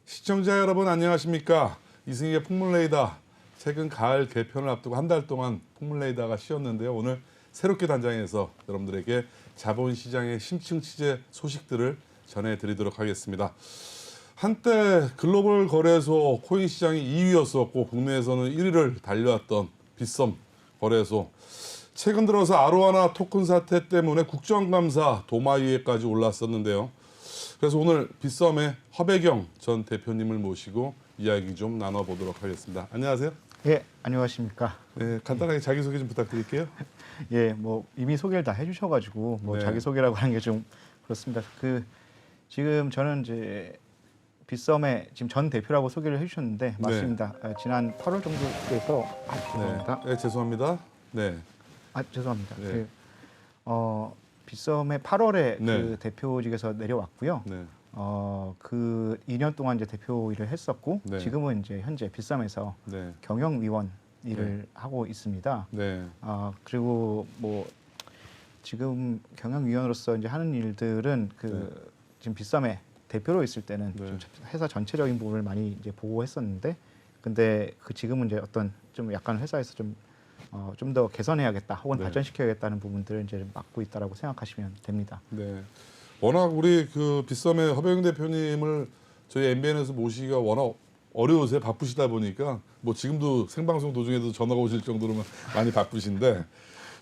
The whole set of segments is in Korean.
시청자 여러분 안녕하십니까? 이승희의 풍물레이더 최근 가을 개편을 앞두고 한 달 동안 풍물레이더가 쉬었는데요. 오늘 새롭게 단장해서 여러분들에게 자본시장의 심층 취재 소식들을 전해드리도록 하겠습니다. 한때 글로벌 거래소 코인 시장이 2위였었고 국내에서는 1위를 달려왔던 빗썸 거래소. 최근 들어서 아로하나 토큰 사태 때문에 국정감사 도마위에까지 올랐었는데요. 그래서 오늘 빗썸의 허배경 전 대표님을 모시고 이야기 좀 나눠보도록 하겠습니다. 안녕하세요. 예, 안녕하십니까. 네, 간단하게 자기소개 좀 부탁드릴게요. 예, 뭐 이미 소개를 다 해주셔가지고 뭐 네. 자기소개라고 하는 게 좀 그렇습니다. 지금 저는 이제 빗썸의 지금 전 대표라고 소개를 해주셨는데 맞습니다. 지난 8월 정도에서 죄송합니다. 네, 죄송합니다. 네, 죄송합니다. 네. 빗썸의 8월에 네. 그 대표직에서 내려왔고요. 네, 그 2년 동안 이제 대표 일을 했었고 네. 지금은 이제 현재 빗썸에서 네, 경영위원 일을 하고 있습니다. 네, 그리고 뭐 지금 경영위원으로서 이제 하는 일들은 지금 빗썸의 대표로 있을 때는 네. 좀 회사 전체적인 부분을 많이 이제 보고 했었는데, 근데 지금은 이제 어떤 좀 약간 회사에서 좀 더 개선해야겠다 혹은 네. 발전시켜야겠다는 부분들을 이제 맡고 있다라고 생각하시면 됩니다. 네. 워낙 우리 그 빗썸의 허배경 대표님을 저희 MBN에서 모시기가 워낙 어려우세요. 바쁘시다 보니까 뭐 지금도 생방송 도중에도 전화가 오실 정도로 많이 바쁘신데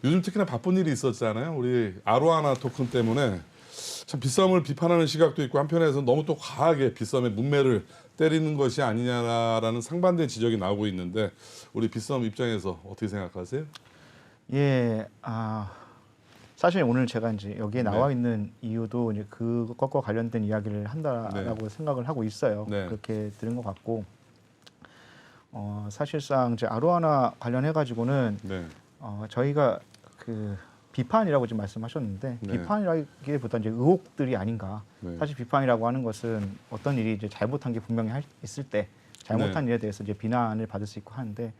요즘 특히나 바쁜 일이 있었잖아요. 우리 아로하나 토큰 때문에 참 빗썸을 비판하는 시각도 있고 한편에서 너무 또 과하게 빗썸의 문매를 때리는 것이 아니냐라는 상반된 지적이 나오고 있는데 우리 빗썸 입장에서 어떻게 생각하세요? 예, 사실 오늘 제가 이제 여기에 네. 나와 있는 이유도 이제 그것과 관련된 이야기를 한다라고 생각을 하고 있어요. 네. 그렇게 들은 것 같고, 사실상 이제 아로하나 관련해 가지고는 네, 저희가 그 비판이라고 지금 말씀하셨는데 네. 비판이라기보다 이제 의혹들이 아닌가. 네. 사실 비판이라고 하는 것은 어떤 일이 이제 잘못한 게 분명히 있을 때 잘못한 네. 일에 대해서 이제 비난을 받을 수 있고 하는데,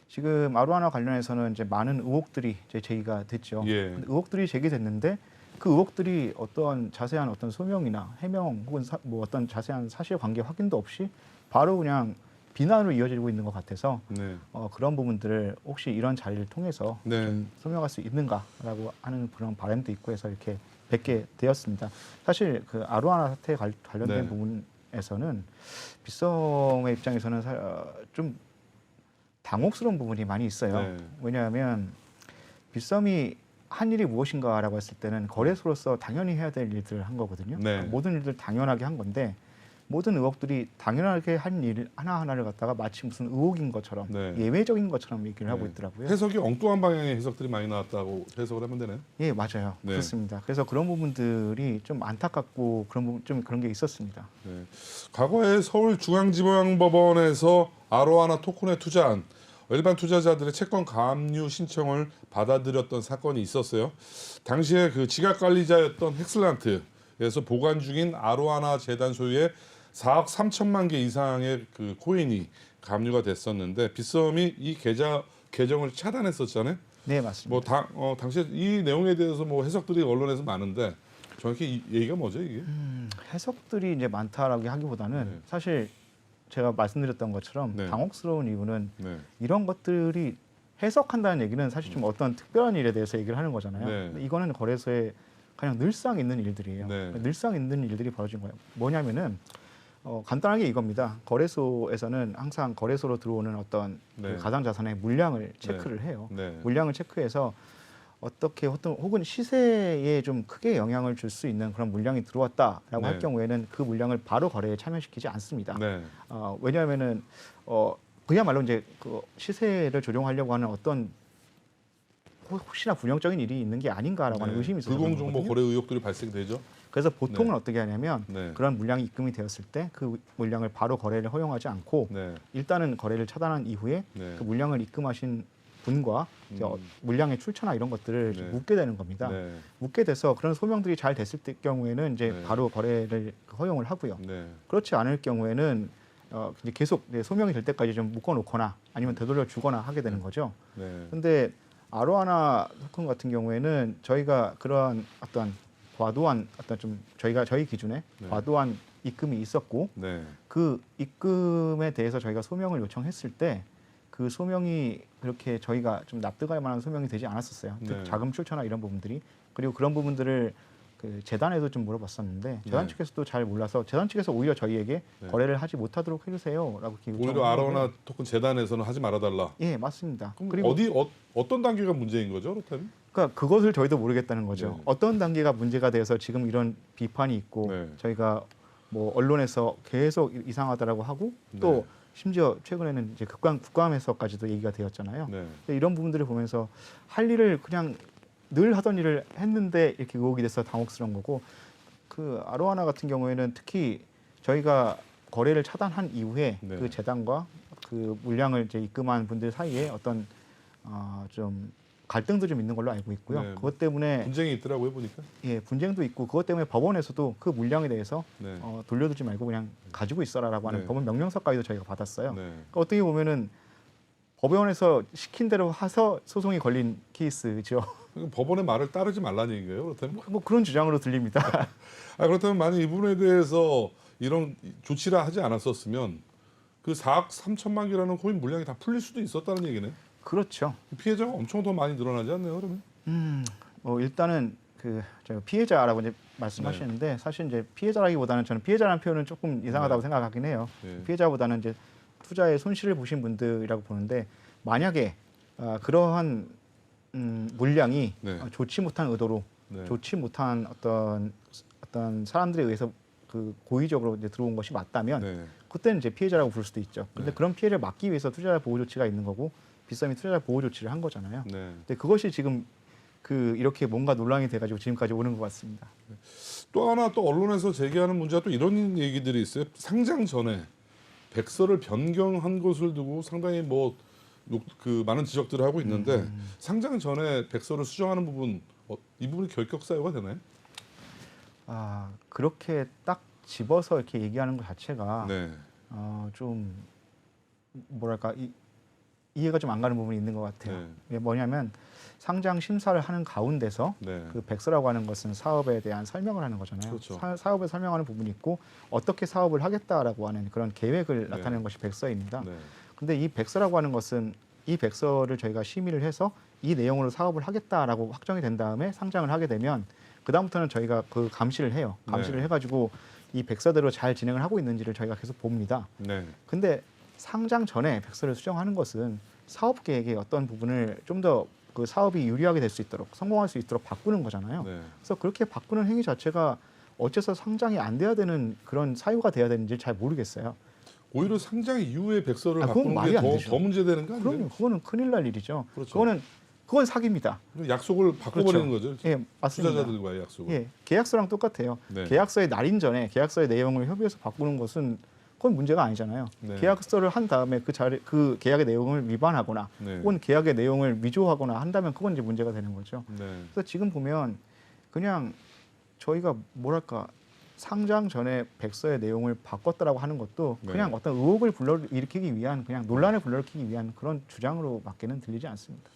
지금 아로하나 관련해서는 이제 많은 의혹들이 이제 제기가 됐죠. 예. 근데 의혹들이 제기됐는데 그 의혹들이 어떤 자세한 어떤 소명이나 해명 혹은 뭐 어떤 자세한 사실관계 확인도 없이 바로 그냥 비난으로 이어지고 있는 것 같아서 네. 그런 부분들을 혹시 이런 자리를 통해서 네. 좀 소명할 수 있는가라고 하는 그런 바람도 있고 해서 이렇게 뵙게 되었습니다. 사실 그 아로하나 사태에 관련된 네. 부분에서는 빗썸의 입장에서는 좀 당혹스러운 부분이 많이 있어요. 네. 왜냐하면 빗썸이 한 일이 무엇인가라고 했을 때는 거래소로서 당연히 해야 될 일들을 한 거거든요. 네. 모든 일들 당연하게 한 건데 모든 의혹들이 당연하게 한 일 하나하나를 갖다가 마치 무슨 의혹인 것처럼 네. 예외적인 것처럼 얘기를 하고 네. 있더라고요. 해석이 엉뚱한 방향의 해석들이 많이 나왔다고 해석을 하면 되나요? 예, 맞아요. 네. 그렇습니다. 그래서 그런 부분들이 좀 안타깝고 좀 그런 게 있었습니다. 네. 과거에 서울중앙지방법원에서 아로하나 토큰에 투자한 일반 투자자들의 채권 감유 신청을 받아들였던 사건이 있었어요. 당시에 그 지각관리자였던 헥슬란트에서 보관 중인 아로하나 재단 소유의 4억 3천만 개 이상의 그 코인이 감유가 됐었는데 빗썸이 이 계정을 차단했었잖아요. 네, 맞습니다. 당시에 이 내용에 대해서 뭐 해석들이 언론에서 많은데 정확히 이 얘기가 뭐죠 이게? 해석들이 이제 많다라고 하기보다는 네. 사실 제가 말씀드렸던 것처럼 네. 당혹스러운 이유는 네. 이런 것들이 해석한다는 얘기는 사실 좀 어떤 특별한 일에 대해서 얘기를 하는 거잖아요. 네. 근데 이거는 거래소에 그냥 늘상 있는 일들이에요. 네. 늘상 있는 일들이 벌어진 거예요. 뭐냐면은 간단하게 이겁니다. 거래소에서는 항상 거래소로 들어오는 어떤 네. 그 가상자산의 물량을 체크를 해요. 네. 물량을 체크해서 어떻게 혹은 시세에 좀 크게 영향을 줄 수 있는 그런 물량이 들어왔다라고 네. 할 경우에는 그 물량을 바로 거래에 참여시키지 않습니다. 네. 왜냐하면은 그야말로 이제 그 시세를 조정하려고 하는 어떤 혹시나 불령적인 일이 있는 게 아닌가라고 하는 의심이 있어서 그런 불공정모 거거든요. 거래 의혹들이 발생되죠. 그래서 보통은 어떻게 하냐면 네. 그런 물량이 입금이 되었을 때 그 물량을 바로 거래를 허용하지 않고 네. 일단은 거래를 차단한 이후에 네. 그 물량을 입금하신 분과 이제 물량의 출처나 이런 것들을 네. 묻게 되는 겁니다. 네. 묻게 돼서 그런 소명들이 잘 됐을 경우에는 이제 네. 바로 거래를 허용을 하고요. 네. 그렇지 않을 경우에는 이제 계속 소명이 될 때까지 좀 묶어놓거나 아니면 되돌려 주거나 하게 되는 거죠. 네. 근데 아로하나 토큰 같은 경우에는 저희가 그러한 어떤 과도한 어떤 좀 저희 기준에 네. 과도한 입금이 있었고 네. 그 입금에 대해서 저희가 소명을 요청했을 때 그 소명이 그렇게 저희가 좀 납득할 만한 소명이 되지 않았었어요. 네. 즉 자금 출처나 이런 부분들이. 그리고 그런 부분들을 그 재단에도 좀 물어봤었는데 재단 네. 측에서도 잘 몰라서 재단 측에서 오히려 저희에게 네. 거래를 하지 못하도록 해주세요라고 오히려 아로하나 토큰 재단에서는 하지 말아달라. 예, 맞습니다. 그럼 그리고 어떤 단계가 문제인 거죠, 그렇다면? 그러니까 그것을 저희도 모르겠다는 거죠. 네. 어떤 단계가 문제가 돼서 지금 이런 비판이 있고 네. 저희가 뭐 언론에서 계속 이상하다라고 하고 또 네. 심지어 최근에는 이제 국감에서까지도 얘기가 되었잖아요. 네. 근데 이런 부분들을 보면서 할 일을 그냥 늘 하던 일을 했는데 이렇게 의혹이 돼서 당혹스러운 거고 그 아로하나 같은 경우에는 특히 저희가 거래를 차단한 이후에 네. 그 재단과 그 물량을 이제 입금한 분들 사이에 어떤 좀 갈등도 좀 있는 걸로 알고 있고요. 네. 그것 때문에 분쟁이 있더라고요, 보니까. 예, 분쟁도 있고 그것 때문에 법원에서도 그 물량에 대해서 네. 돌려두지 말고 그냥 가지고 있어라라고 하는 네. 법원 명령서까지도 저희가 받았어요. 네. 그러니까 어떻게 보면은 법원에서 시킨 대로 해서 소송이 걸린 케이스죠. 그러니까 법원의 말을 따르지 말라는 얘기예요, 그렇다면? 뭐 그런 주장으로 들립니다. 그렇다면 만약 이 부분에 대해서 이런 조치를 하지 않았었으면 그 4억 3천만 개라는 코인 물량이 다 풀릴 수도 있었다는 얘기네. 그렇죠. 피해자가 엄청 더 많이 늘어나지 않나요, 그러면? 뭐 일단은 그 제가 피해자라고 이제 말씀하시는데 사실 이제 피해자라기보다는 저는 피해자라는 표현은 조금 이상하다고 네. 생각하긴 해요. 네. 피해자보다는 이제 투자에 손실을 보신 분들이라고 보는데 만약에 그러한 물량이 네. 좋지 못한 의도로 네. 좋지 못한 어떤 사람들에 의해서 그 고의적으로 이제 들어온 것이 맞다면 네. 그때는 이제 피해자라고 부를 수도 있죠. 근데 네. 그런 피해를 막기 위해서 투자자 보호 조치가 있는 거고 빗썸이 투자자 보호 조치를 한 거잖아요. 네. 근데 그것이 지금 그 이렇게 뭔가 논란이 돼가지고 지금까지 오는 것 같습니다. 또 하나 또 언론에서 제기하는 문제가 또 이런 얘기들이 있어요. 상장 전에 백서를 변경한 것을 두고 상당히 뭐 그 많은 지적들을 하고 있는데 상장 전에 백서를 수정하는 부분 이 부분이 결격 사유가 되나요? 그렇게 딱 집어서 이렇게 얘기하는 것 자체가 네. 좀 뭐랄까 이해가 좀 안 가는 부분이 있는 것 같아요. 네. 이게 뭐냐면 상장 심사를 하는 가운데서 네. 그 백서라고 하는 것은 사업에 대한 설명을 하는 거잖아요. 그렇죠. 사업을 설명하는 부분이 있고 어떻게 사업을 하겠다라고 하는 그런 계획을 네. 나타내는 것이 백서입니다. 네. 근데 이 백서라고 하는 것은 이 백서를 저희가 심의를 해서 이 내용으로 사업을 하겠다라고 확정이 된 다음에 상장을 하게 되면 그 다음부터는 저희가 그 감시를 해요. 감시를 네. 해가지고 이 백서대로 잘 진행을 하고 있는지를 저희가 계속 봅니다. 네. 근데 상장 전에 백서를 수정하는 것은 사업 계획의 어떤 부분을 좀 더 그 사업이 유리하게 될 수 있도록 성공할 수 있도록 바꾸는 거잖아요. 네. 그래서 그렇게 바꾸는 행위 자체가 어째서 상장이 안 돼야 되는 그런 사유가 돼야 되는지 잘 모르겠어요. 오히려 상장 이후에 백서를 그건 바꾸는 말이 게 안 되죠. 더 문제되는 거 아니에요? 그럼요. 그거는 큰일 날 일이죠. 그렇죠. 그건 사기입니다. 약속을 바꿔버리는 거죠. 예, 맞습니다. 투자자들과의 약속을. 예, 계약서랑 똑같아요. 네. 계약서의 날인 전에 계약서의 내용을 협의해서 바꾸는 것은 그건 문제가 아니잖아요. 네. 계약서를 한 다음에 그 계약의 내용을 위반하거나 네. 혹은 계약의 내용을 위조하거나 한다면 그건 이제 문제가 되는 거죠. 네. 그래서 지금 보면 그냥 저희가 뭐랄까 상장 전에 백서의 내용을 바꿨다라고 하는 것도 네. 그냥 어떤 의혹을 불러일으키기 위한 그냥 논란을 불러일으키기 위한 그런 주장으로밖에는 들리지 않습니다.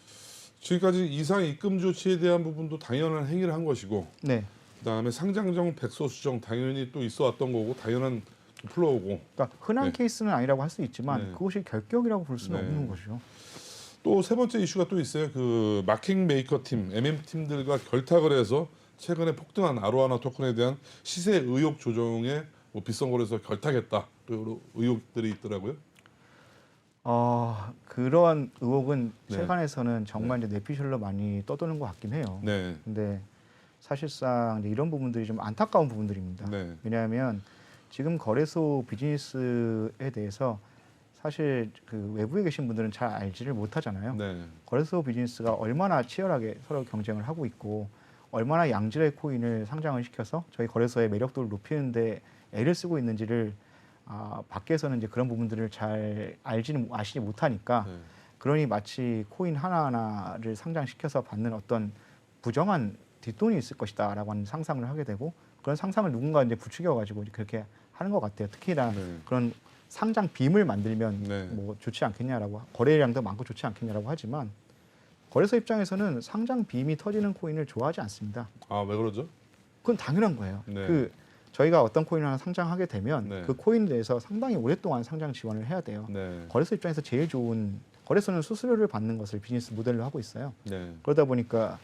지금까지 이상 입금 조치에 대한 부분도 당연한 행위를 한 것이고 네. 그다음에 상장정 백서 수정 당연히 또 있어왔던 거고 당연한 플로우고 그러니까 흔한 네. 케이스는 아니라고 할 수 있지만 네. 그것이 결격이라고 볼 수는 네. 없는 것이죠. 또 세 번째 이슈가 또 있어요. 그 마킹 메이커 팀, MM 팀들과 결탁을 해서 최근에 폭등한 아로하나 토큰에 대한 시세 의혹 조정에 뭐 빗썸 거래소 결탁했다. 또 여러 의혹들이 있더라고요. 그런 의혹은 네. 세간에서는 정말 이제 뇌피셜로 많이 떠도는 것 같긴 해요. 네. 근데 사실상 이제 이런 부분들이 좀 안타까운 부분들입니다. 네. 왜냐하면 지금 거래소 비즈니스에 대해서 사실 그 외부에 계신 분들은 잘 알지를 못하잖아요. 네. 거래소 비즈니스가 얼마나 치열하게 서로 경쟁을 하고 있고 얼마나 양질의 코인을 상장을 시켜서 저희 거래소의 매력도를 높이는데 애를 쓰고 있는지를 밖에서는 이제 그런 부분들을 잘 아시지 못하니까 네. 그러니 마치 코인 하나하나를 상장시켜서 받는 어떤 부정한 뒷돈이 있을 것이다라고 하는 상상을 하게 되고 그런 상상을 누군가 이제 부추겨 가지고 그렇게 하는 것 같아요. 특히나 네. 그런 상장 빔을 만들면 네. 뭐 좋지 않겠냐라고 거래량도 많고 좋지 않겠냐라고 하지만 거래소 입장에서는 상장 빔이 터지는 코인을 좋아하지 않습니다. 아, 왜 그러죠? 그건 당연한 거예요. 네. 그 저희가 어떤 코인을 하나 상장하게 되면 네. 그 코인에 대해서 상당히 오랫동안 상장 지원을 해야 돼요. 네. 거래소 입장에서 제일 좋은 거래소는 수수료를 받는 것을 비즈니스 모델로 하고 있어요. 네. 그러다 보니까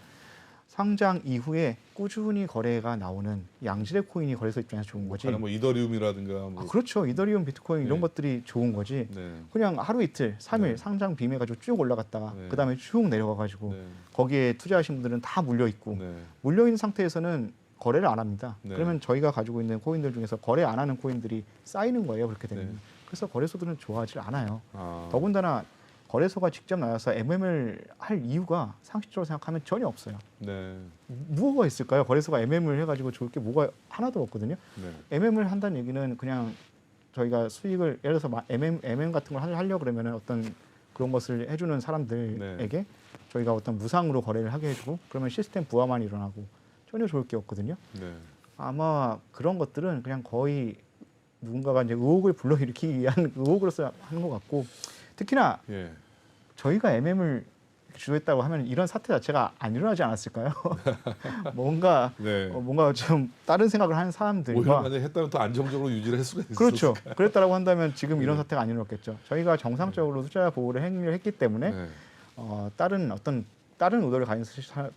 상장 이후에 꾸준히 거래가 나오는 양질의 코인이 거래소 입장에서 좋은 거지. 가령 뭐 이더리움이라든가 뭐. 아, 그렇죠. 이더리움, 비트코인 이런 네. 것들이 좋은 거지. 네. 그냥 하루 이틀, 3일 네. 상장 빔해가지고 쭉 올라갔다가 네. 그다음에 쭉 내려가가지고 네. 거기에 투자하신 분들은 다 물려 있고 네. 물려 있는 상태에서는 거래를 안 합니다. 네. 그러면 저희가 가지고 있는 코인들 중에서 거래 안 하는 코인들이 쌓이는 거예요. 그렇게 되면. 네. 그래서 거래소들은 좋아하지 않아요. 아. 더군다나 거래소가 직접 나와서 MM을 할 이유가 상식적으로 생각하면 전혀 없어요. 네. 뭐가 있을까요? 거래소가 MM을 해가지고 좋을 게 뭐가 하나도 없거든요. 네. MM을 한다는 얘기는 그냥 저희가 수익을 예를 들어서 MM 같은 걸 하려고 그러면 어떤 그런 것을 해주는 사람들에게 네. 저희가 어떤 무상으로 거래를 하게 해주고 그러면 시스템 부하만 일어나고 전혀 좋을 게 없거든요. 네. 아마 그런 것들은 그냥 거의 누군가가 이제 의혹을 불러일으키기 위한 의혹으로서 하는 것 같고 특히나 예. 저희가 MM을 주도했다고 하면 이런 사태 자체가 안 일어나지 않았을까요? 뭔가 네. 뭔가 좀 다른 생각을 하는 오히려 사람들과 만약에 했다면 더 안정적으로 유지를 했을 수가 있었을 그렇죠. 그랬다라고 한다면 지금 이런 네. 사태가 안 일어났겠죠. 저희가 정상적으로 투자 보호를 행위를 했기 때문에 네. 다른 의도를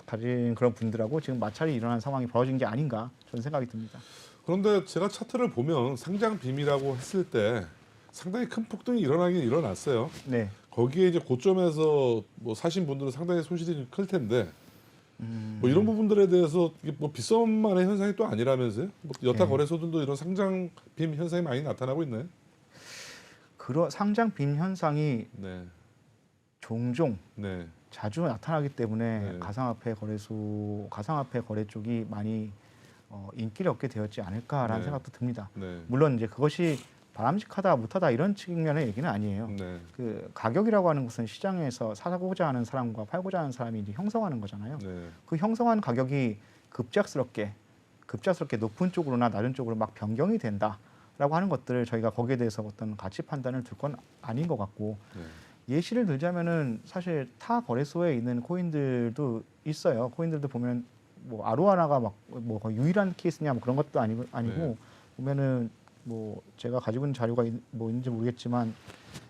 가진 그런 분들하고 지금 마찰이 일어난 상황이 벌어진 게 아닌가 저는 생각이 듭니다. 그런데 제가 차트를 보면 상장 빔이라고 했을 때 상당히 큰 폭등이 일어나긴 일어났어요. 네. 거기에 이제 고점에서 뭐 사신 분들은 상당히 손실이 좀 클 텐데 뭐 이런 부분들에 대해서 이게 뭐 빗썸만의 현상이 또 아니라면서요? 뭐 여타 네. 거래소들도 이런 상장 빔 현상이 많이 나타나고 있나요? 그런 상장 빈 현상이 네, 종종 네, 자주 나타나기 때문에 네. 가상화폐 거래 쪽이 많이 인기를 얻게 되었지 않을까라는 네. 생각도 듭니다. 네, 물론 이제 그것이 바람직하다 못하다 이런 측면의 얘기는 아니에요. 네, 그 가격이라고 하는 것은 시장에서 사고자 하는 사람과 팔고자 하는 사람이 이제 형성하는 거잖아요. 네, 그 형성한 가격이 급작스럽게 높은 쪽으로나 낮은 쪽으로 막 변경이 된다라고 하는 것들을 저희가 거기에 대해서 어떤 가치 판단을 둘 건 아닌 것 같고 네. 예시를 들자면은 사실 타 거래소에 있는 코인들도 있어요. 코인들도 보면 뭐 아로하나가 막 뭐 유일한 케이스냐 뭐 그런 것도 아니고 네. 보면은 뭐 제가 가지고 있는 자료가 뭐 있는지 모르겠지만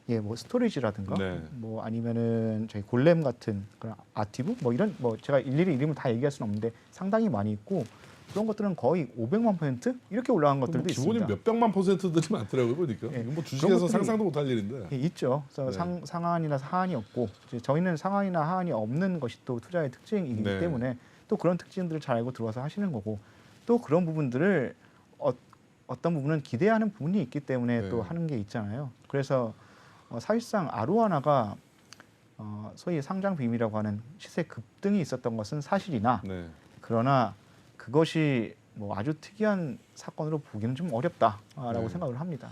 예 뭐 스토리지라든가 네. 뭐 아니면은 저희 골렘 같은 그런 아티브 뭐 이런 뭐 제가 일일이 이름을 다 얘기할 수는 없는데 상당히 많이 있고 그런 것들은 거의 500만% 이렇게 올라간 것들도 기본이 있습니다. 몇백만 %들이 많더라고요 보니까. 예. 이건 뭐 그런 주식에서 것들이- 상상도 못할 일인데. 예, 있죠. 그래서 네. 상한이나 하한이 없고 이제 저희는 상한이나 하한이 없는 것이 또 투자의 특징이기 네. 때문에 또 그런 특징들을 잘 알고 들어와서 하시는 거고 또 그런 부분들을 어떤 부분은 기대하는 부분이 있기 때문에 네. 또 하는 게 있잖아요. 그래서 사실상 아로하나가 소위 상장 빔이라고 하는 시세 급등이 있었던 것은 사실이나 네. 그러나 그것이 뭐 아주 특이한 사건으로 보기는 좀 어렵다라고 네. 생각을 합니다.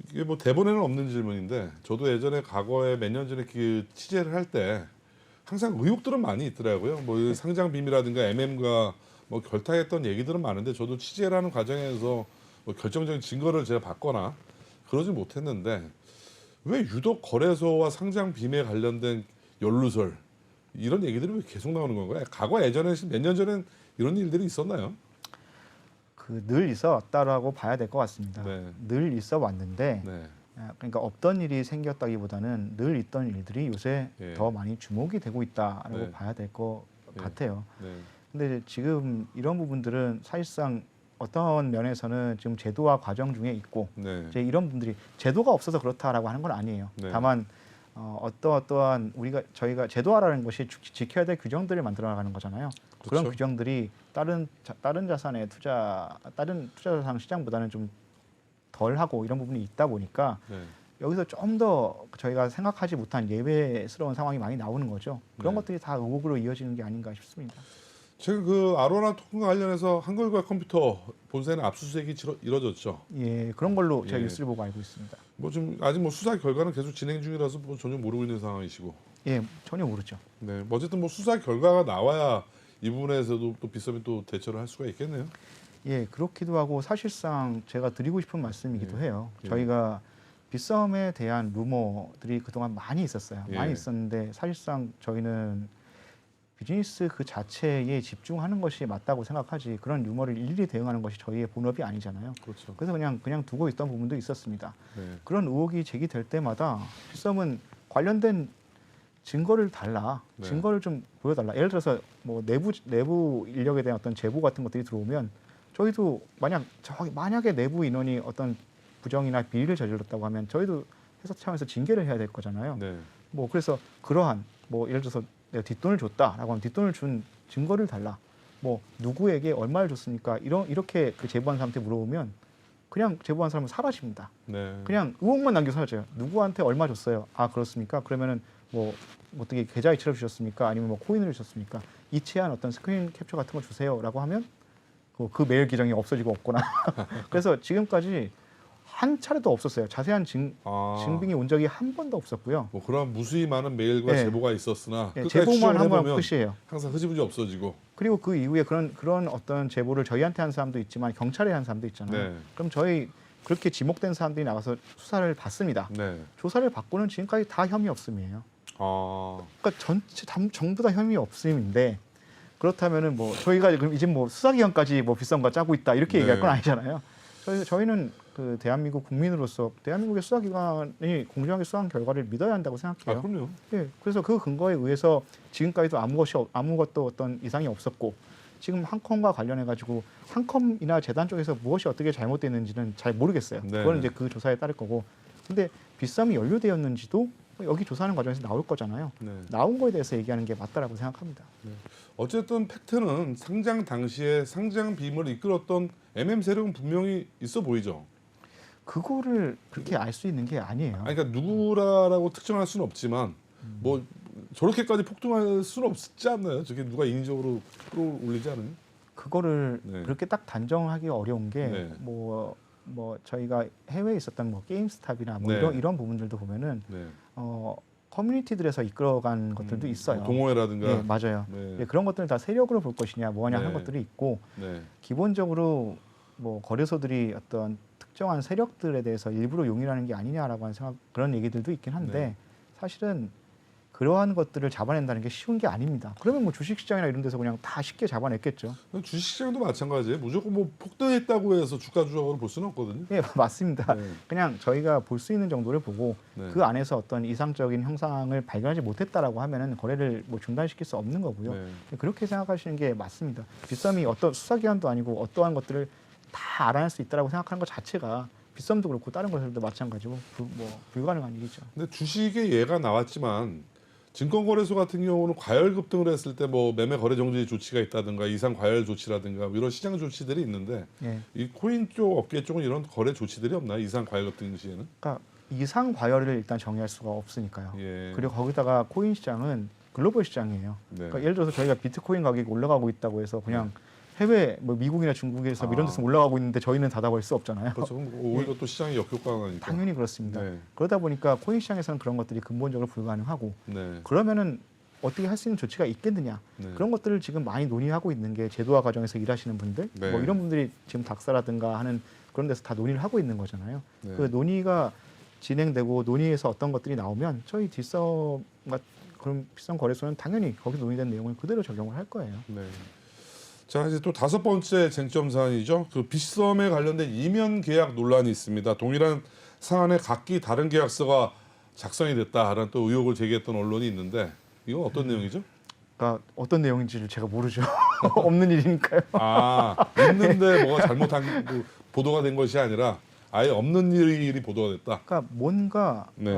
이게 뭐 대본에는 없는 질문인데 저도 예전에 과거에 몇 년 전에 그 취재를 할 때 항상 의혹들은 많이 있더라고요. 뭐 이 상장 빔이라든가 MM과 뭐 결탁했던 얘기들은 많은데 저도 취재를 하는 과정에서 뭐 결정적인 증거를 제가 받거나 그러지 못했는데 왜 유독 거래소와 상장 빔에 관련된 연루설 이런 얘기들이 왜 계속 나오는 건가요? 과거 예전에 몇 년 전엔 이런 일들이 있었나요? 늘 있어 왔다라고 봐야 될 것 같습니다. 네. 늘 있어 왔는데 네. 그러니까 없던 일이 생겼다기보다는 늘 있던 일들이 요새 예. 더 많이 주목이 되고 있다라고 네. 봐야 될 것 예. 같아요. 네. 근데 이제 지금 이런 부분들은 사실상 어떤 면에서는 지금 제도화 과정 중에 있고 네. 이제 이런 분들이 제도가 없어서 그렇다라고 하는 건 아니에요. 네. 다만 어떠한 저희가 제도화라는 것이 지켜야 될 규정들을 만들어 나가는 거잖아요. 그런 그렇죠. 규정들이 다른 자산의 다른 투자 자산 시장보다는 좀 덜하고 이런 부분이 있다 보니까 네. 여기서 좀 더 저희가 생각하지 못한 예외스러운 상황이 많이 나오는 거죠. 그런 네. 것들이 다 의혹으로 이어지는 게 아닌가 싶습니다. 최근 그 아로하나 토큰과 관련해서 한글과 컴퓨터 본사에는 압수수색이 이뤄졌죠. 예, 그런 걸로 제가 예. 뉴스를 보고 알고 있습니다. 뭐 지금 아직 뭐 수사 결과는 계속 진행 중이라서 뭐 전혀 모르고 있는 상황이시고. 예, 전혀 모르죠. 네. 뭐 어쨌든 뭐 수사 결과가 나와야 이 부분에서도 또 빗썸이 또 대처를 할 수가 있겠네요. 예, 그렇기도 하고 사실상 제가 드리고 싶은 말씀이기도 예. 해요. 예. 저희가 빗썸에 대한 루머들이 그동안 많이 있었어요. 예. 많이 있었는데 사실상 저희는 비즈니스 그 자체에 집중하는 것이 맞다고 생각하지 그런 유머를 일일이 대응하는 것이 저희의 본업이 아니잖아요. 그렇죠. 그래서 그냥 두고 있던 부분도 있었습니다. 네. 그런 의혹이 제기될 때마다 빗썸은 관련된 증거를 달라, 네. 증거를 좀 보여달라. 예를 들어서 뭐 내부 인력에 대한 어떤 제보 같은 것들이 들어오면 저희도 만약에 내부 인원이 어떤 부정이나 비리를 저질렀다고 하면 저희도 회사 차원에서 징계를 해야 될 거잖아요. 네. 뭐 그래서 그러한 뭐 예를 들어서 내가 뒷돈을 줬다라고 하면 뒷돈을 준 증거를 달라. 뭐 누구에게 얼마를 줬습니까? 이렇게 그 제보한 사람한테 물어보면 그냥 제보한 사람은 사라집니다. 네. 그냥 의혹만 남겨 사라져요. 누구한테 얼마 줬어요? 아 그렇습니까? 그러면은 뭐 어떻게 계좌 이체를 주셨습니까? 아니면 뭐 코인을 주셨습니까? 이체한 어떤 스크린 캡처 같은 거 주세요라고 하면 그 메일 계정이 없어지고 없거나 그래서 지금까지 한 차례도 없었어요. 자세한 증빙이 온 적이 한 번도 없었고요. 뭐 그런 무수히 많은 메일과 네. 제보가 있었으나 네, 끝까지 제보만 한 번 해보면 끝이에요. 항상 흐지부지 없어지고. 그리고 그 이후에 그런 어떤 제보를 저희한테 한 사람도 있지만 경찰에 한 사람도 있잖아요. 네. 그럼 저희 그렇게 지목된 사람들이 나가서 수사를 받습니다. 네. 조사를 받고는 지금까지 다 혐의 없음이에요. 아. 그러니까 전부 다 혐의 없음인데 그렇다면은 뭐 저희가 그럼 이제 뭐 수사기관까지 뭐 빗썸과 짜고 있다 이렇게 얘기할 건 아니잖아요. 저희는 그 대한민국 국민으로서 대한민국의 수사기관이 공정하게 수사한 결과를 믿어야 한다고 생각해요. 아, 그럼요. 예, 그래서 그 근거에 의해서 지금까지도 아무것도 어떤 이상이 없었고 지금 한컴과 관련해 가지고 한컴이나 재단 쪽에서 무엇이 어떻게 잘못됐는지는 잘 모르겠어요. 네. 그거는 이제 그 조사에 따를 거고. 근데 빗썸이 연루되었는지도 여기 조사하는 과정에서 나올 거잖아요. 네. 나온 거에 대해서 얘기하는 게 맞다라고 생각합니다. 어쨌든 팩트는 상장 당시에 상장 빔을 이끌었던 MM 세력은 분명히 있어 보이죠. 그거를 그렇게 알 수 있는 게 아니에요. 아니, 그러니까 누구라고 특정할 수는 없지만 뭐 저렇게까지 폭등할 수는 없지 않나요? 저게 누가 인위적으로 끌어올리지 않아요? 그거를 네. 그렇게 딱 단정하기 어려운 게 네. 뭐 저희가 해외에 있었던 뭐 게임스탑이나 뭐 네. 이런 부분들도 보면은 네. 커뮤니티들에서 이끌어간 것들도 있어요. 동호회라든가. 네, 맞아요. 네. 예, 그런 것들을 다 세력으로 볼 것이냐 뭐냐 하는 네. 것들이 있고 네. 기본적으로 뭐 거래소들이 어떤 특정한 세력들에 대해서 일부러 용인하는 게 아니냐라고 하는 그런 얘기들도 있긴 한데 네. 사실은 그러한 것들을 잡아낸다는 게 쉬운 게 아닙니다. 그러면 뭐 주식시장이나 이런 데서 그냥 다 쉽게 잡아냈겠죠. 주식시장도 마찬가지예요. 무조건 뭐 폭등했다고 해서 주가 조작으로 볼 수는 없거든요. 예, 맞습니다. 네. 그냥 저희가 볼 수 있는 정도를 보고 네. 그 안에서 어떤 이상적인 형상을 발견하지 못했다라고 하면은 거래를 뭐 중단시킬 수 없는 거고요. 네. 생각하시는 게 맞습니다. 빗썸이 어떤 수사기관도 아니고 어떠한 것들을 다 알아낼 수 있다라고 생각하는 것 자체가 빗썸도 그렇고 다른 것들도 마찬가지고 불가능한 일이죠. 근데 주식의 예가 나왔지만 증권거래소 같은 경우는 과열 급등을 했을 때 뭐 매매 거래 정지 조치가 있다든가 이상 과열 조치라든가 뭐 이런 시장 조치들이 있는데 예. 이 코인 쪽 업계 쪽은 이런 거래 조치들이 없나요? 이상 과열 급등 시에는? 그러니까 이상 과열을 일단 정의할 수가 없으니까요. 예. 그리고 거기다가 코인 시장은 글로벌 시장이에요. 네. 그러니까 예를 들어서 저희가 비트코인 가격이 올라가고 있다고 해서 그냥 해외 뭐 미국이나 중국에서 이런 데서 올라가고 있는데 저희는 닫아버릴 수 없잖아요. 그렇죠. 그럼 오히려 또 시장이 역효과가 나니까. 당연히 그렇습니다. 네. 그러다 보니까 코인 시장에서는 그런 것들이 근본적으로 불가능하고 네. 그러면은 어떻게 할 수 있는 조치가 있겠느냐 네. 그런 것들을 지금 많이 논의하고 있는 게 제도화 과정에서 일하시는 분들 네. 뭐 이런 분들이 지금 닥사라든가 하는 그런 데서 다 논의를 하고 있는 거잖아요. 네. 그 논의가 진행되고 논의에서 어떤 것들이 나오면 저희 그런 빗썸 거래소는 당연히 거기서 논의된 내용을 그대로 적용을 할 거예요. 네. 자, 이제 또 다섯 번째 쟁점 사안이죠. 그 빗썸에 관련된 이면 계약 논란이 있습니다. 동일한 사안에 각기 다른 계약서가 작성이 됐다라는 또 의혹을 제기했던 언론이 있는데 이건 어떤 내용이죠? 그러니까 어떤 내용인지를 제가 모르죠. 없는 일이니까요. 아, 있는데 뭐가 잘못한 뭐 보도가 된 것이 아니라 아예 없는 일이 보도가 됐다. 그러니까 뭔가 네.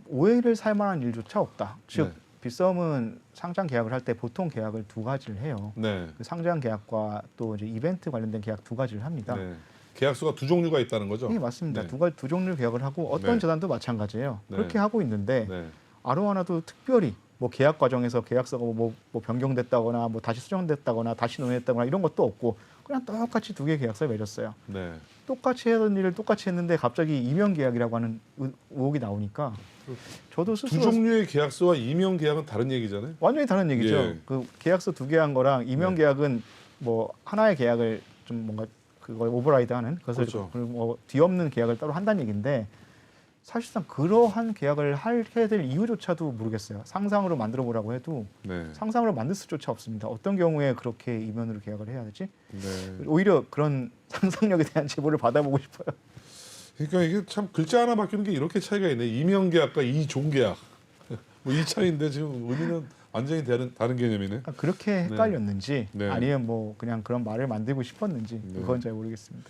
오해를 살 만한 일조차 없다. 즉 네. 빗썸은 상장 계약을 할 때 보통 계약을 두 가지를 해요. 네. 그 상장 계약과 또 이제 이벤트 관련된 계약 두 가지를 합니다. 네. 계약서가 두 종류가 있다는 거죠? 네, 맞습니다. 네. 두 종류 계약을 하고 어떤 네. 재단도 마찬가지예요. 네. 그렇게 하고 있는데 네. 아로하나도 특별히 뭐 계약 과정에서 계약서가 뭐 변경됐다거나 뭐 다시 수정됐다거나 다시 논의했다거나 이런 것도 없고 그냥 똑같이 두 개의 계약서를 맺었어요. 네. 똑같이 하던 일을 똑같이 했는데 갑자기 이면 계약이라고 하는 의혹이 나오니까 저도 두 스스로 종류의 계약서와 이면 계약은 다른 얘기잖아요. 완전히 다른 얘기죠. 예. 그 계약서 두 개 한 거랑 이면 네. 계약은 뭐 하나의 계약을 좀 뭔가 그걸 오버라이드하는 그것을 그렇죠. 뭐 뒤엎는 계약을 따로 한다는 얘기인데 사실상 그러한 계약을 하게 될 이유조차도 모르겠어요. 상상으로 만들어 보라고 해도 네. 상상으로 만들 수조차 없습니다. 어떤 경우에 그렇게 이면으로 계약을 해야 되지? 네. 오히려 그런 상상력에 대한 제보를 받아보고 싶어요. 그러니까 이게 참 글자 하나 바뀌는 게 이렇게 차이가 있네. 이명 계약과 이종 계약. 뭐 이 차이인데 지금 의미는 완전히 다른 개념이네. 그러니까 그렇게 헷갈렸는지 네. 아니면 뭐 그냥 그런 말을 만들고 싶었는지 네. 그건 잘 모르겠습니다.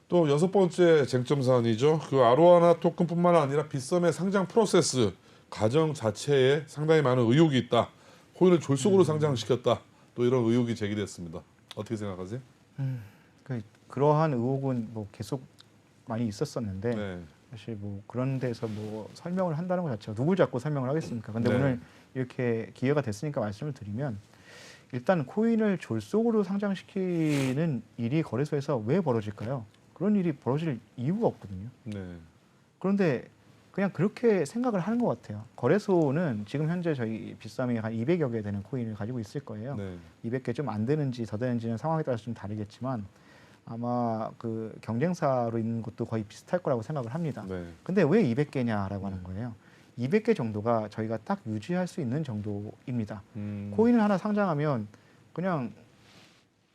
또 여섯 번째 쟁점 사안이죠. 그 아로하나 토큰뿐만 아니라 빗썸의 상장 프로세스 과정 자체에 상당히 많은 의혹이 있다. 코인을 졸속으로 상장시켰다. 또 이런 의혹이 제기됐습니다. 어떻게 생각하세요? 그러한 의혹은 뭐 계속 많이 있었었는데 네. 사실 뭐 그런 데서 뭐 설명을 한다는 것 자체가 누굴 잡고 설명을 하겠습니까? 근데 네. 오늘 이렇게 기회가 됐으니까 말씀을 드리면 일단 코인을 졸속으로 상장시키는 일이 거래소에서 왜 벌어질까요? 그런 일이 벌어질 이유가 없거든요. 네. 그런데 그냥 그렇게 생각을 하는 것 같아요. 거래소는 지금 현재 저희 빗썸이 한 200여 개 되는 코인을 가지고 있을 거예요. 네. 200개 좀 안 되는지 더 되는지는 상황에 따라서 좀 다르겠지만 아마 그 경쟁사로 있는 것도 거의 비슷할 거라고 생각을 합니다. 네. 근데 왜 200개냐라고 하는 거예요. 200개 정도가 저희가 딱 유지할 수 있는 정도입니다. 코인을 하나 상장하면 그냥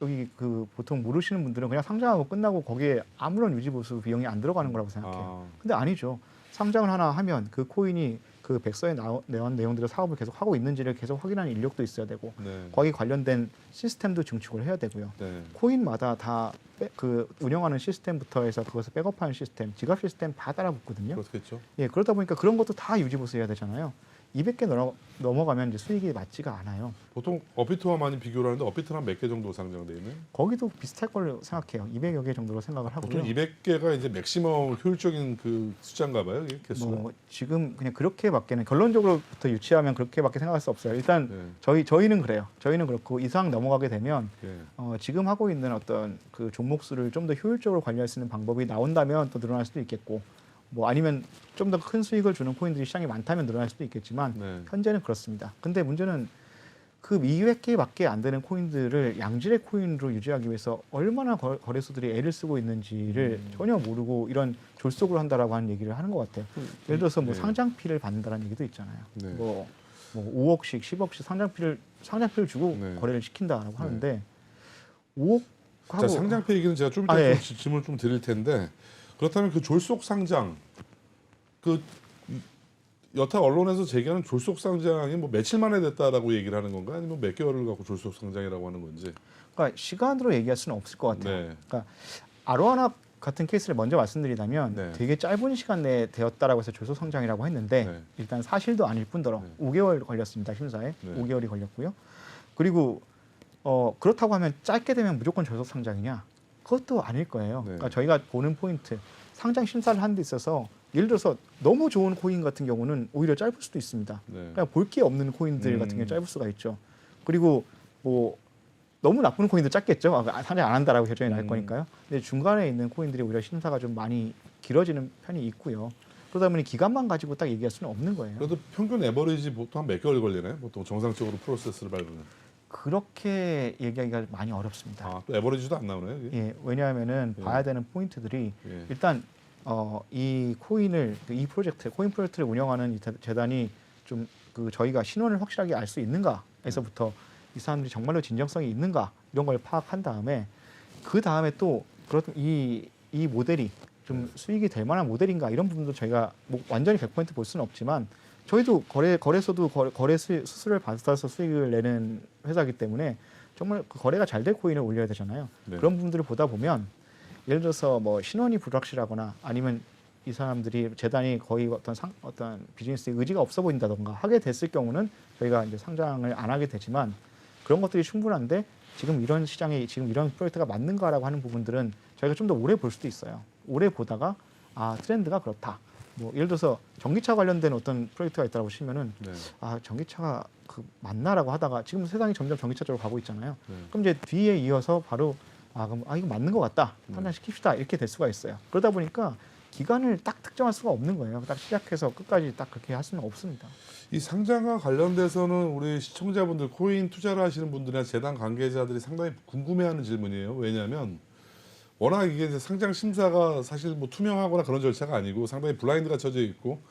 여기 그 보통 모르시는 분들은 그냥 상장하고 끝나고 거기에 아무런 유지 보수 비용이 안 들어가는 거라고 생각해요. 근데 아니죠. 상장을 하나 하면 그 코인이 그 백서에 나온 내용들의 사업을 계속 하고 있는지를 계속 확인하는 인력도 있어야 되고 네. 거기 관련된 시스템도 증축을 해야 되고요. 네. 코인마다 다 그 운영하는 시스템부터 해서 그것을 백업하는 시스템, 지갑 시스템 다 따라 붙거든요. 그렇겠죠. 예, 그러다 보니까 그런 것도 다 유지 보수해야 되잖아요. 200개 넘어가면 이제 수익이 맞지가 않아요. 보통 업비트와 많이 비교를 하는데 업비트는 한 몇 개 정도 상장돼 있나요? 거기도 비슷할 걸로 생각해요. 200여 개 정도로 생각을 하고요. 보통 200개가 이제 맥시멈 효율적인 그 숫자인가 봐요. 이게 개수가. 뭐 지금 그냥 그렇게밖에는 결론적으로부터 유치하면 그렇게밖에 생각할 수 없어요. 일단 네. 저희는 그래요. 저희는 그렇고 이상 넘어가게 되면 네. 지금 하고 있는 어떤 그 종목 수를 좀 더 효율적으로 관리할 수 있는 방법이 나온다면 또 늘어날 수도 있겠고, 뭐 아니면 좀 더 큰 수익을 주는 코인들이 시장에 많다면 늘어날 수도 있겠지만 네. 현재는 그렇습니다. 근데 문제는 그 200개밖에 안 되는 코인들을 양질의 코인으로 유지하기 위해서 얼마나 거래소들이 애를 쓰고 있는지를 전혀 모르고 이런 졸속으로 한다라고 하는 얘기를 하는 것 같아요. 예를 들어서 뭐 네. 상장피를 받는다는 얘기도 있잖아요. 네. 뭐 5억씩, 10억씩 상장피를 주고 네. 거래를 시킨다라고 네. 하는데 5억 자, 하고 상장표 얘기는 제가 좀 이따 예. 좀 질문을 좀 드릴 텐데 그렇다면 그 졸속 상장 그 여타 언론에서 제기하는 졸속 상장이 뭐 며칠 만에 됐다라고 얘기를 하는 건가 아니면 몇 개월을 갖고 졸속 상장이라고 하는 건지. 그러니까 시간으로 얘기할 수는 없을 것 같아요. 네. 그러니까 아로하나 같은 케이스를 먼저 말씀드리자면 네. 되게 짧은 시간 내에 되었다라고 해서 졸속 상장이라고 했는데 네. 일단 사실도 아닐 뿐더러 네. 5개월 걸렸습니다. 심사에. 네. 5개월이 걸렸고요. 그리고 그렇다고 하면 짧게 되면 무조건 졸속 상장이냐? 그것도 아닐 거예요. 네. 그러니까 저희가 보는 포인트 상장 심사를 하는 데 있어서 예를 들어서 너무 좋은 코인 같은 경우는 오히려 짧을 수도 있습니다. 네. 그냥 볼 게 없는 코인들 같은 경우 짧을 수가 있죠. 그리고 뭐 너무 나쁜 코인도 짧겠죠. 상장 안 한다라고 결정이 날 거니까요. 근데 중간에 있는 코인들이 오히려 심사가 좀 많이 길어지는 편이 있고요. 그러다 보니 기간만 가지고 딱 얘기할 수는 없는 거예요. 그래도 평균 에버리지 보통 한 몇 개월 걸리나요? 보통 정상적으로 프로세스를 밟으면. 그렇게 얘기하기가 많이 어렵습니다. 아, 또 에버리지도 안 나오나요? 이게? 예, 왜냐하면은 예. 봐야 되는 포인트들이 예. 일단 이 코인을 이 프로젝트 코인 프로젝트를 운영하는 이 재단이 좀 그 저희가 신원을 확실하게 알 수 있는가에서부터 이 사람들이 정말로 진정성이 있는가 이런 걸 파악한 다음에 그 다음에 또 그렇다면 이 모델이 좀 수익이 될 만한 모델인가 이런 부분도 저희가 뭐 완전히 100% 볼 수는 없지만 저희도 거래소도 거래 수수료를 받아서 수익을 내는 회사이기 때문에 정말 그 거래가 잘 될 코인을 올려야 되잖아요. 네. 그런 부분들을 보다 보면 예를 들어서 뭐 신원이 불확실하거나 아니면 이 사람들이 재단이 거의 어떤 비즈니스에 의지가 없어 보인다던가 하게 됐을 경우는 저희가 이제 상장을 안 하게 되지만 그런 것들이 충분한데 지금 이런 시장에 지금 이런 프로젝트가 맞는가라고 하는 부분들은 저희가 좀 더 오래 볼 수도 있어요. 오래 보다가 트렌드가 그렇다. 뭐 예를 들어서 전기차 관련된 어떤 프로젝트가 있다고 치면은 네. 전기차가 맞나라고 하다가 지금 세상이 점점 전기차 쪽으로 가고 있잖아요. 네. 그럼 이제 뒤에 이어서 바로 그럼 이거 맞는 것 같다. 판단시킵시다. 이렇게 될 수가 있어요. 그러다 보니까 기간을 딱 특정할 수가 없는 거예요. 딱 시작해서 끝까지 딱 그렇게 할 수는 없습니다. 이 상장과 관련돼서는 우리 시청자분들 코인 투자를 하시는 분들이나 재단 관계자들이 상당히 궁금해하는 질문이에요. 왜냐하면 워낙 이게 이제 상장 심사가 사실 뭐 투명하거나 그런 절차가 아니고 상당히 블라인드가 쳐져 있고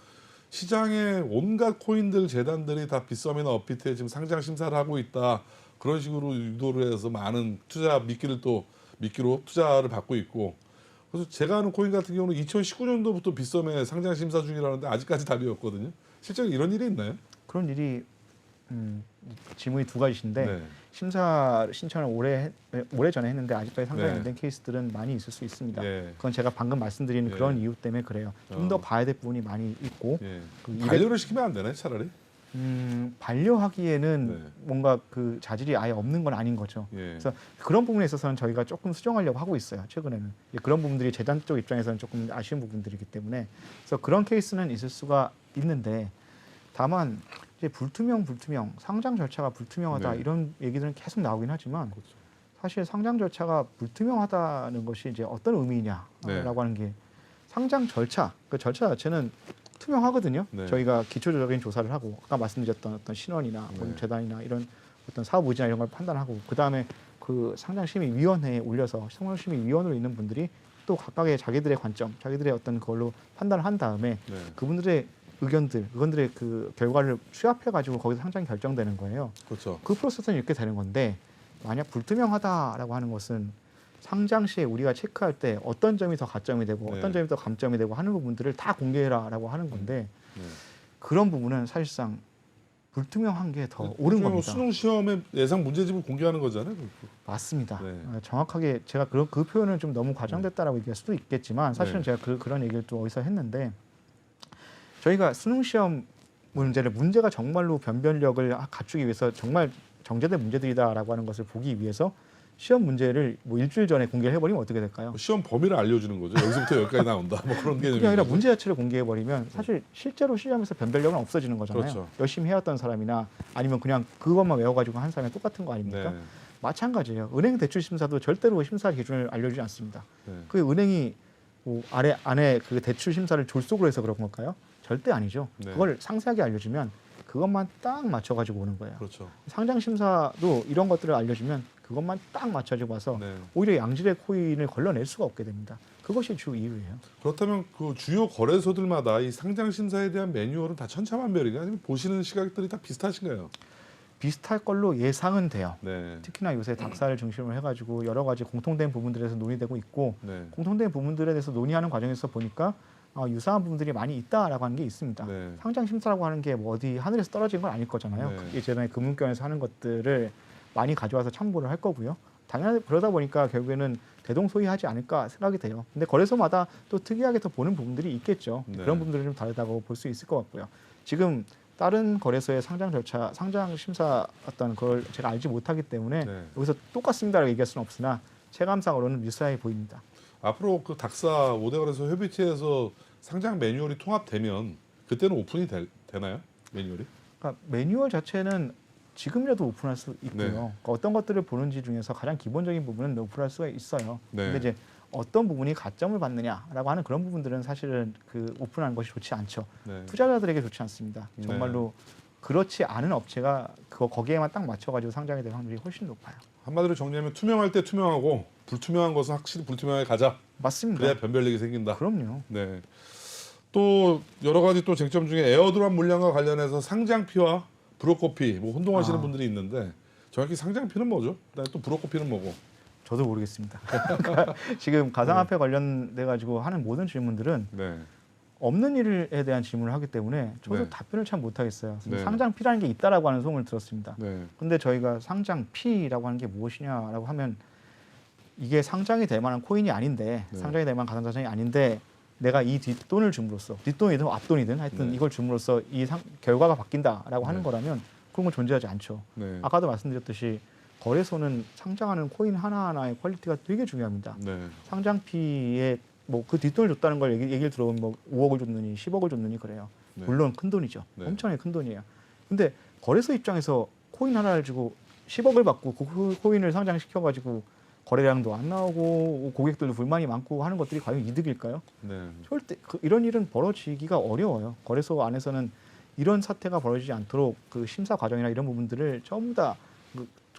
시장에 온갖 코인들 재단들이 다 빗썸이나 업비트에 지금 상장 심사를 하고 있다. 그런 식으로 유도를 해서 많은 투자 미끼로 투자를 받고 있고 그래서 제가 아는 코인 같은 경우는 2019년도부터 빗썸에 상장 심사 중이라는데 아직까지 답이 없거든요. 실제로 이런 일이 있나요? 그런 일이 질문이 두 가지인데 네. 심사 신청을 오래 전에 했는데 아직까지 상장이 네. 안 된 케이스들은 많이 있을 수 있습니다. 예. 그건 제가 방금 말씀드린 예. 그런 이유 때문에 그래요. 좀 더 봐야 될 부분이 많이 있고 예. 그 반려를 시키면 안 되나요, 차라리? 반려하기에는 네. 뭔가 그 자질이 아예 없는 건 아닌 거죠. 예. 그래서 그런 부분에 있어서는 저희가 조금 수정하려고 하고 있어요. 최근에는 그런 부분들이 재단 쪽 입장에서는 조금 아쉬운 부분들이기 때문에 그래서 그런 케이스는 있을 수가 있는데 다만 이제 불투명 상장 절차가 불투명하다 네. 이런 얘기들은 계속 나오긴 하지만 그렇죠. 사실 상장 절차가 불투명하다는 것이 이제 어떤 의미냐라고 네. 하는 게 상장 절차 그 절차 자체는 투명하거든요. 네. 저희가 기초적인 조사를 하고 아까 말씀드렸던 어떤 신원이나 네. 재단이나 이런 어떤 사업 의지나 이런 걸 판단하고 그 다음에 그 상장심의위원회에 올려서 상장심의위원으로 있는 분들이 또 각각의 자기들의 관점, 자기들의 어떤 그걸로 판단을 한 다음에 네. 그분들의 의견들의 그 결과를 수합해 가지고 거기서 상장이 결정되는 거예요. 그렇죠. 그 프로세스는 이렇게 되는 건데 만약 불투명하다라고 하는 것은 상장 시에 우리가 체크할 때 어떤 점이 더 가점이 되고 네. 어떤 점이 더 감점이 되고 하는 부분들을 다 공개해라라고 하는 건데 네. 그런 부분은 사실상 불투명한 게 더 옳은 겁니다. 수능 시험의 예상 문제집을 공개하는 거잖아요. 맞습니다. 네. 정확하게 제가 그 표현은 좀 너무 과장됐다라고 얘기할 수도 있겠지만 사실은 네. 제가 그런 얘기를 또 어디서 했는데 저희가 수능 시험 문제가 정말로 변별력을 갖추기 위해서 정말 정제된 문제들이다라고 하는 것을 보기 위해서 시험 문제를 뭐 일주일 전에 공개를 해버리면 어떻게 될까요? 시험 범위를 알려주는 거죠. 여기서부터 여기까지 나온다. 뭐 그런 개념이. 그게 아니라 문제 자체를 공개해버리면 사실 실제로 시험에서 변별력은 없어지는 거잖아요. 그렇죠. 열심히 해왔던 사람이나 아니면 그냥 그것만 외워가지고 한 사람이 똑같은 거 아닙니까? 네. 마찬가지예요. 은행 대출 심사도 절대로 심사 기준을 알려주지 않습니다. 네. 그 은행이 뭐 안에 그 대출 심사를 졸속으로 해서 그런 걸까요? 절대 아니죠. 네. 그걸 상세하게 알려주면 그것만 딱 맞춰가지고 오는 거예요. 그렇죠. 상장 심사도 이런 것들을 알려주면 그것만 딱 맞춰지고 와서 네. 오히려 양질의 코인을 걸러낼 수가 없게 됩니다. 그것이 주 이유예요. 그렇다면 그 주요 거래소들마다 이 상장 심사에 대한 매뉴얼은 다 천차만별인가요? 아니면 보시는 시각들이 다 비슷하신가요? 비슷할 걸로 예상은 돼요. 네. 특히나 요새 닥사를 중심으로 해가지고 여러 가지 공통된 부분들에서 논의되고 있고 네. 공통된 부분들에 대해서 논의하는 과정에서 보니까 유사한 부분들이 많이 있다라고 하는 게 있습니다. 네. 상장 심사라고 하는 게 뭐 어디 하늘에서 떨어진 건 아닐 거잖아요. 네. 예전에 금융권에서 하는 것들을 많이 가져와서 참고를 할 거고요. 당연히 그러다 보니까 결국에는 대동소이하지 않을까 생각이 돼요. 근데 거래소마다 또 특이하게 더 보는 부분들이 있겠죠. 네. 그런 부분들은 좀 다르다고 볼 수 있을 것 같고요. 지금 다른 거래소의 상장 절차, 상장 심사 어떤 걸 제가 알지 못하기 때문에 네. 여기서 똑같습니다라고 얘기할 수는 없으나 체감상으로는 유사해 보입니다. 앞으로 그 닥사 5대 거래소 협의체에서 상장 매뉴얼이 통합되면 그때는 오픈이 되나요? 매뉴얼이? 그러니까 매뉴얼 자체는 지금이라도 오픈할 수 있고요. 네. 그러니까 어떤 것들을 보는지 중에서 가장 기본적인 부분은 오픈할 수가 있어요. 네. 근데 이제 어떤 부분이 가점을 받느냐라고 하는 그런 부분들은 사실은 그 오픈하는 것이 좋지 않죠. 네. 투자자들에게 좋지 않습니다. 네. 정말로 그렇지 않은 업체가 거기에만 딱 맞춰가지고 상장이 될 확률이 훨씬 높아요. 한마디로 정리하면 투명할 때 투명하고 불투명한 것은 확실히 불투명하게 가자. 맞습니다. 그래야 변별력이 생긴다. 그럼요. 네. 또 여러 가지 또 쟁점 중에 에어드랍 물량과 관련해서 상장피와 브로커피 뭐 혼동하시는 분들이 있는데 정확히 상장피는 뭐죠? 그다음에 또 브로커피는 뭐고? 저도 모르겠습니다. 지금 가상화폐 관련돼 가지고 하는 모든 질문들은 네. 없는 일에 대한 질문을 하기 때문에 저도 네. 답변을 참 못하겠어요. 네. 상장피라는 게 있다라고 하는 소문을 들었습니다. 네. 근데 저희가 상장피라고 하는 게 무엇이냐라고 하면 이게 상장이 될 만한 코인이 아닌데 네. 상장이 될 만한 가상자산이 아닌데 내가 이 뒷돈을 줌으로써 뒷돈이든 앞돈이든 하여튼 네. 이걸 줌으로써 이 결과가 바뀐다라고 하는 네. 거라면 그런 건 존재하지 않죠. 네. 아까도 말씀드렸듯이 거래소는 상장하는 코인 하나하나의 퀄리티가 되게 중요합니다. 네. 상장피에 뭐 그 뒷돈을 줬다는 걸 얘기를 들어보면 뭐 5억을 줬느니 10억을 줬느니 그래요. 네. 물론 큰 돈이죠. 네. 엄청나게 큰 돈이에요. 근데 거래소 입장에서 코인 하나를 주고 10억을 받고 그 코인을 상장시켜가지고 거래량도 안 나오고 고객들도 불만이 많고 하는 것들이 과연 이득일까요? 네. 절대 이런 일은 벌어지기가 어려워요. 거래소 안에서는 이런 사태가 벌어지지 않도록 그 심사 과정이나 이런 부분들을 전부 다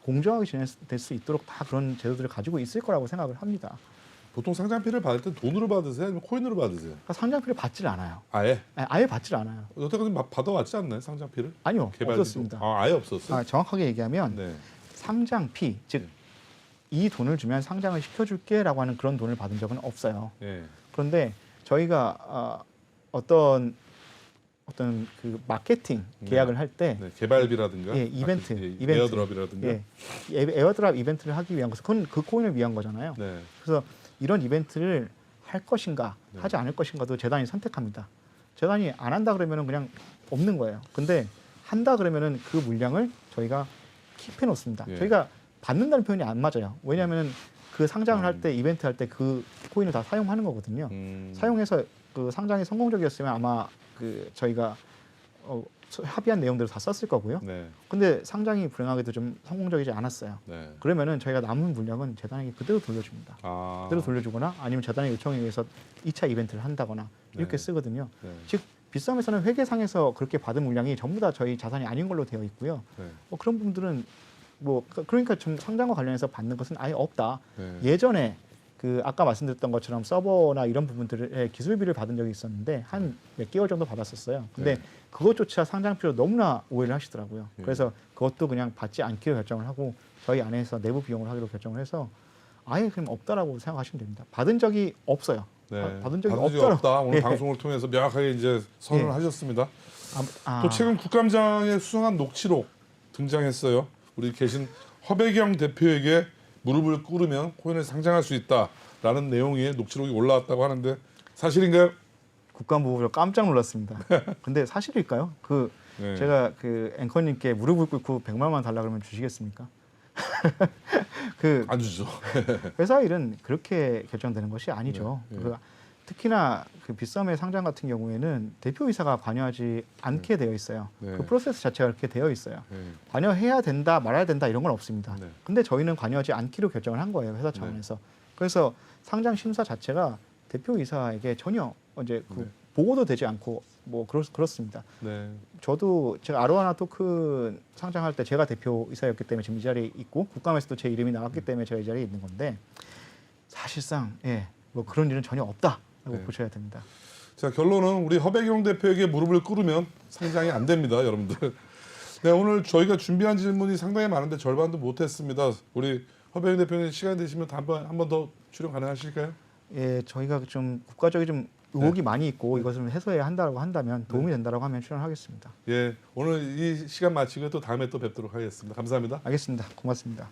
공정하게 진행될 수 있도록 다 그런 제도들을 가지고 있을 거라고 생각을 합니다. 보통 상장피를 받을 때 돈으로 받으세요? 아니면 코인으로 받으세요? 그러니까 상장비를 받질 않아요. 아예? 아예 받질 않아요. 여태까지 받아왔지 않나요? 상장피를? 아니요, 개발비도? 없었습니다. 아예 없었어요? 정확하게 얘기하면 네. 상장피, 즉 이 돈을 주면 상장을 시켜줄게라고 하는 그런 돈을 받은 적은 없어요. 예. 그런데 저희가 어떤 그 마케팅 계약을 할 때 네. 개발비라든가 이벤트, 에어드랍이라든가 에어드랍 이벤트를 하기 위한 것은 그건 그 코인을 위한 거잖아요. 네. 그래서 이런 이벤트를 할 것인가 네. 하지 않을 것인가도 재단이 선택합니다. 재단이 안 한다 그러면은 그냥 없는 거예요. 근데 한다 그러면은 그 물량을 저희가 킵해 놓습니다. 예. 저희가 받는다는 표현이 안 맞아요. 왜냐하면 그 상장을 할 때 이벤트 할 때 그 코인을 다 사용하는 거거든요. 사용해서 그 상장이 성공적이었으면 아마 그 저희가 합의한 내용대로 다 썼을 거고요. 네. 근데 상장이 불행하게도 좀 성공적이지 않았어요. 네. 그러면은 저희가 남은 물량은 재단에게 그대로 돌려줍니다. 그대로 돌려주거나 아니면 재단의 요청에 의해서 2차 이벤트를 한다거나 이렇게 네. 쓰거든요. 네. 즉 빗썸에서는 회계상에서 그렇게 받은 물량이 전부 다 저희 자산이 아닌 걸로 되어 있고요. 네. 그런 부분들은 그러니까 좀 상장과 관련해서 받는 것은 아예 없다. 네. 예전에 그 아까 말씀드렸던 것처럼 서버나 이런 부분들의 기술비를 받은 적이 있었는데 한 몇 개월 정도 받았었어요. 근데 네. 그것조차 상장비로 너무나 오해를 하시더라고요. 예. 그래서 그것도 그냥 받지 않기로 결정을 하고 저희 안에서 내부 비용을 하기로 결정을 해서 아예 그럼 없다라고 생각하시면 됩니다. 받은 적이 없어요. 네. 받은 적이 없다라고. 없다. 오늘 예. 방송을 통해서 명확하게 이제 선언을 예. 하셨습니다. 아, 또 최근 국감장에 수상한 녹취록 등장했어요. 우리 계신 허배경 대표에게 무릎을 꿇으면 코인을 상장할 수 있다라는 내용의 녹취록이 올라왔다고 하는데 사실인가요? 국감보고 깜짝 놀랐습니다. 근데 사실일까요? 네. 제가 그 앵커님께 무릎을 꿇고 100만 원 달라 그러면 주시겠습니까? 그 안 주죠. 회사 일은 그렇게 결정되는 것이 아니죠. 네, 네. 특히나 그 빗썸의 상장 같은 경우에는 대표이사가 관여하지 않게 되어 있어요. 네. 그 프로세스 자체가 그렇게 되어 있어요. 네. 관여해야 된다, 말아야 된다 이런 건 없습니다. 네. 근데 저희는 관여하지 않기로 결정을 한 거예요, 회사 차원에서. 그래서 상장 심사 자체가 대표이사에게 전혀 이제 네. 보고도 되지 않고 그렇습니다. 네. 저도 제가 아로하나 토큰 상장할 때 제가 대표이사였기 때문에 지금 이 자리에 있고 국감에서도 제 이름이 나왔기 때문에 제가 이 자리에 있는 건데 사실상 그런 일은 전혀 없다라고 네. 보셔야 됩니다. 자, 결론은 우리 허배경 대표에게 무릎을 꿇으면 상장이 안 됩니다, 여러분들. 네, 오늘 저희가 준비한 질문이 상당히 많은데 절반도 못했습니다. 우리 허배경 대표님 시간 되시면 한 번 더 출연 가능하실까요? 예, 저희가 좀 국가적인 좀 의혹이 많이 있고 이것을 해소해야 한다고 한다면 도움이 된다고 하면 출연하겠습니다. 예, 오늘 이 시간 마치고 또 다음에 또 뵙도록 하겠습니다. 감사합니다. 알겠습니다. 고맙습니다.